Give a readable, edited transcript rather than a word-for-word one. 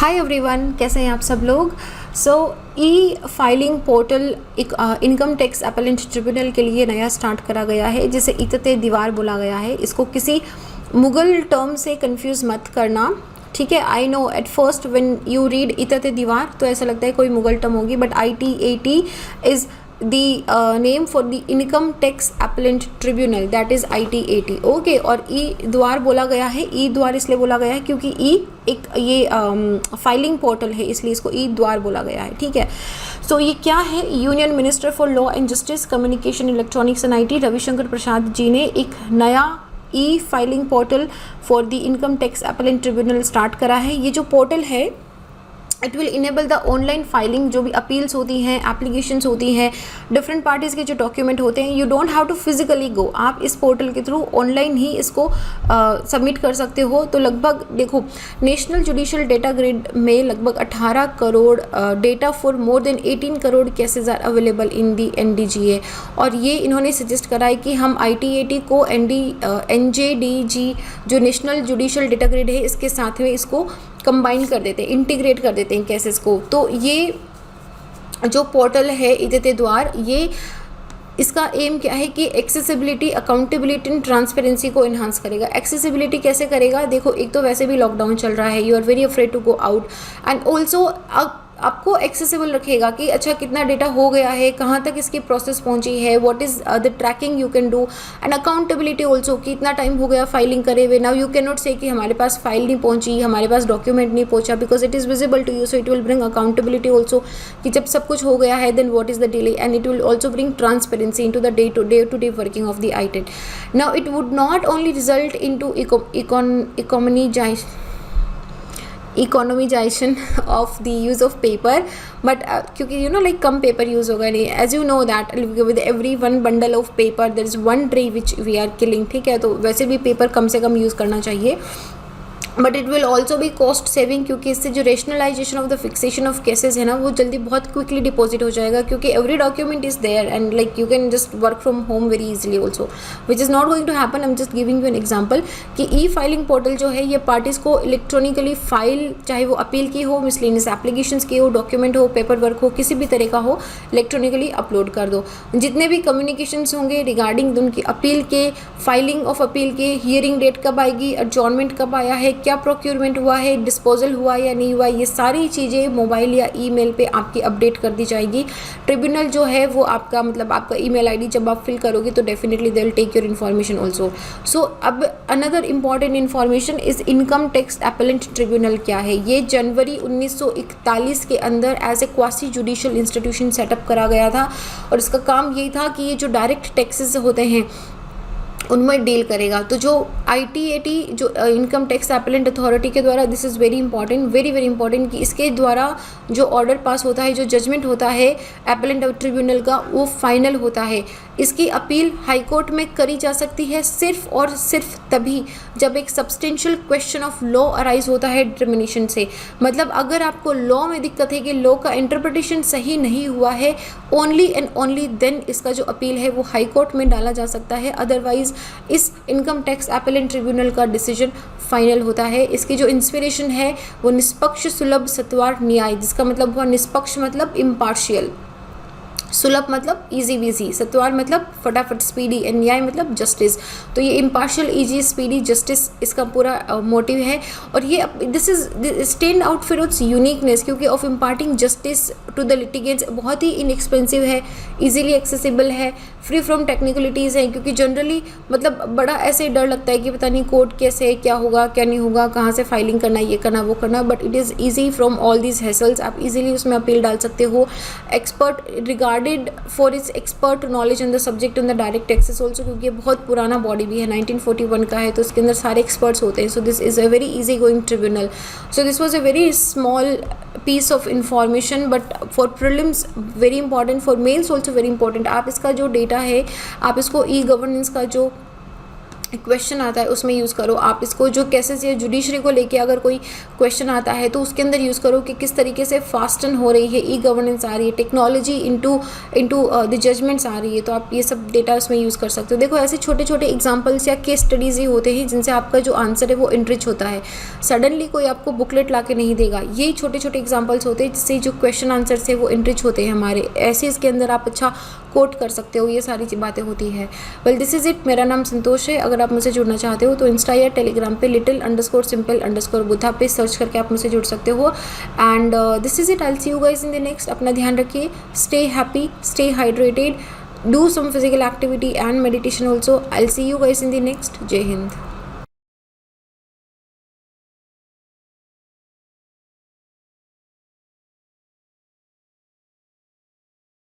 Hi everyone, कैसे हैं आप सब लोग। ई फाइलिंग पोर्टल एक इनकम टैक्स अपीलेंट ट्रिब्यूनल के लिए नया स्टार्ट करा गया है, जिसे इत्ते दीवार बोला गया है। इसको किसी मुगल टर्म से कंफ्यूज मत करना, ठीक है। I know at first when you read इत्ते दीवार तो ऐसा लगता है कोई मुगल टर्म होगी, but ITAT is the name for the income tax appellate tribunal, that is ITAT, okay. और ई द्वार बोला गया है, ई द्वार इसलिए बोला गया है क्योंकि ई एक ये फाइलिंग पोर्टल है, इसलिए इसको ई द्वार बोला गया है, ठीक है। सो ये क्या है, union minister for law and justice, communication, electronics and IT Ravishankar Prasad ji ने एक नया e filing portal for the income tax appellate tribunal start करा है। ये जो पोर्टल है it will enable the online filing, जो भी अपील्स होती हैं, एप्लीकेशंस होती हैं, डिफरेंट पार्टीज़ के जो डॉक्यूमेंट होते हैं, you don't have to physically go, आप इस पोर्टल के थ्रू ऑनलाइन ही इसको सबमिट कर सकते हो। तो लगभग देखो, नेशनल जुडिशियल डेटा ग्रिड में लगभग 18 crore data for more than 18 crore cases are available in the NDGA। और ये इन्होंने सजेस्ट करा है कि हम ITAT को NJDG जो नेशनल जुडिशियल डेटा ग्रिड है इसके साथ में इसको कंबाइन कर देते हैं, इंटीग्रेट कर देते हैं केसेस को। तो ये जो पोर्टल है इत्ते द्वार, ये इसका एम क्या है कि एक्सेसिबिलिटी, अकाउंटेबिलिटी एंड ट्रांसपेरेंसी को इन्हांस करेगा। एक्सेसिबिलिटी कैसे करेगा, देखो एक तो वैसे भी लॉकडाउन चल रहा है, you are very afraid to go out, and also आपको एक्सेसिबल रखेगा कि अच्छा कितना डेटा हो गया है, कहाँ तक इसकी प्रोसेस पहुँची है, what is the tracking you can do, and accountability also कि इतना टाइम हो गया फाइलिंग करे हुए। नाउ यू कैन नॉट से कि हमारे पास फाइल नहीं पहुँची, हमारे पास डॉक्यूमेंट नहीं पहुँचा, because it is visible to you, so it will bring accountability also कि जब सब कुछ हो गया है then what is the delay, and it will also bring transparency into the day to day working of the ITAT। Now it would not only result into economisation of the use of paper, but क्योंकि like कम paper use होगा नहीं, as you know that with every one bundle of paper there is one tree which we are killing, ठीक है। तो वैसे भी paper कम से कम यूज़ करना चाहिए, बट इट विल ऑल्सो भी कॉस्ट सेविंग, क्योंकि इससे जो rationalisation of the fixation of cases है ना, वो जल्दी बहुत क्विकली डिपॉजिट हो जाएगा, क्योंकि every document is there and like you can just work from home very easily also, which is not going to happen. I am just giving you an example कि e filing portal जो है ये parties को electronically file, चाहे वो appeal की हो, miscellaneous applications की हो, डॉक्यूमेंट हो, पेपर वर्क हो, किसी भी तरह का हो, इलेक्ट्रॉनिकली अपलोड कर दो। जितने भी कम्युनिकेशंस होंगे रिगार्डिंग उनकी अपील के, फाइलिंग ऑफ अपील के, हियरिंग डेट कब आएगी, एडजॉर्नमेंट कब आया है, क्या प्रोक्योरमेंट हुआ है, डिस्पोजल हुआ या नहीं हुआ, ये सारी चीज़ें मोबाइल या ईमेल पे आपकी अपडेट कर दी जाएगी। ट्रिब्यूनल जो है वो आपका आपका ईमेल आईडी जब आप फिल करोगे तो definitely they will take your information also. So अब another important information is income tax appellate tribunal क्या है। ये जनवरी 1941 के अंदर as a quasi judicial institution set up करा गया था, और इसका काम यही था कि ये जो डायरेक्ट टैक्सेस होते हैं उनमें डील करेगा। तो जो ITAT जो इनकम टैक्स अपीलेट अथॉरिटी के द्वारा, this is very important, very very important, कि इसके द्वारा जो ऑर्डर पास होता है, जो जजमेंट होता है अपीलेट ट्रिब्यूनल का, वो फाइनल होता है। इसकी अपील हाई कोर्ट में करी जा सकती है सिर्फ और सिर्फ तभी जब एक substantial question of law arise होता है डिटर्मिनेशन से। मतलब अगर आपको लॉ में दिक्कत है कि लॉ का इंटरप्रिटेशन सही नहीं हुआ है, ओनली एंड ओनली देन इसका जो अपील है वो हाई कोर्ट में डाला जा सकता है। अदरवाइज इस इनकम टैक्स अपीलेट ट्रिब्यूनल का डिसीजन फाइनल होता है। इसकी जो इंस्पिरेशन है वो निष्पक्ष, सुलभ, सत्वर, न्याय, जिसका मतलब हुआ निष्पक्ष मतलब इम्पार्शियल, सुलभ मतलब इजी वीजी, सत्वार मतलब फटाफट स्पीडी, एंड न्याय मतलब जस्टिस। तो ये इम्पार्शियल, इजी, स्पीडी, जस्टिस इसका पूरा मोटिव है। और ये this is stand out for its uniqueness, क्योंकि of imparting justice to the litigants, बहुत ही इनएक्सपेंसिव है, इजीली एक्सेसिबल है, फ्री फ्रॉम टेक्निकलिटीज़ हैं। क्योंकि जनरली बड़ा ऐसे डर लगता है कि पता नहीं कोर्ट कैसे है, क्या होगा क्या नहीं होगा, कहाँ से फाइलिंग करना, ये करना वो करना, but it is easy from all these hassles. आप इजीली उसमें अपील डाल सकते हो। Expert regarded for its expert knowledge on the subject on the direct taxes also, क्योंकि ये बहुत पुराना बॉडी भी है, 1941 का है, तो इसके अंदर सारे एक्सपर्ट्स होते हैं। So this is a very easy going tribunal. So this was a very small piece of information, but for prelims very important, for mails also very important। आप इसका जो डेटा है, आप इसको ई गवर्नेंस का जो क्वेश्चन आता है उसमें यूज़ करो। आप इसको जो केसेस या जुडिशरी को लेके अगर कोई क्वेश्चन आता है तो उसके अंदर यूज़ करो कि किस तरीके से फास्टन हो रही है, ई गवर्नेंस आ रही है, टेक्नोलॉजी इनटू द जजमेंट्स आ रही है, तो आप ये सब डेटा उसमें यूज़ कर सकते हो। देखो ऐसे छोटे छोटे एग्जाम्पल्स या केस स्टडीज़ ही होते हैं जिनसे आपका जो आंसर है वो इनरिच होता है। सडनली कोई आपको बुकलेट ला के नहीं देगा, यही छोटे छोटे एग्जाम्पल्स होते हैं जिससे जो क्वेश्चन आंसर है वो इनरिच होते हैं हमारे। ऐसे इसके अंदर आप अच्छा कोट कर सकते हो, ये सारी बातें होती है। Well this is it. मेरा नाम संतोष है। अगर आप मुझसे जुड़ना चाहते हो तो इंस्टा या टेलीग्राम पे little_simple_बुद्धा पे सर्च करके आप मुझसे जुड़ सकते हो। And this is it. I will see you guys in the next. अपना ध्यान रखिए, stay happy, stay hydrated, do some physical activity and meditation also. I will see you guys in the next. जय हिंद।